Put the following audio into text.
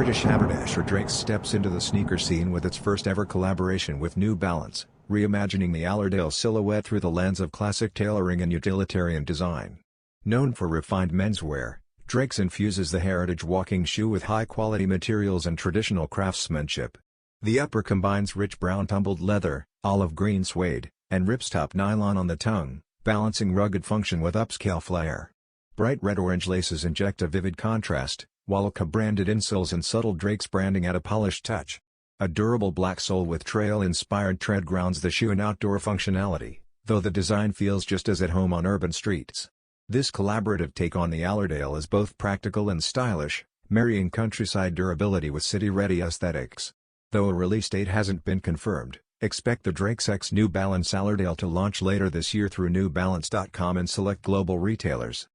British haberdasher Drake steps into the sneaker scene with its first ever collaboration with New Balance, reimagining the Allerdale silhouette through the lens of classic tailoring and utilitarian design. Known for refined menswear, Drake's infuses the heritage walking shoe with high-quality materials and traditional craftsmanship. The upper combines rich brown tumbled leather, olive green suede, and ripstop nylon on the tongue, balancing rugged function with upscale flair. Bright red-orange laces inject a vivid contrast, while branded insoles and subtle Drake's branding add a polished touch. A durable black sole with trail-inspired tread grounds the shoe in outdoor functionality, though the design feels just as at home on urban streets. This collaborative take on the Allerdale is both practical and stylish, marrying countryside durability with city-ready aesthetics. Though a release date hasn't been confirmed, expect the Drake's X New Balance Allerdale to launch later this year through newbalance.com and select global retailers.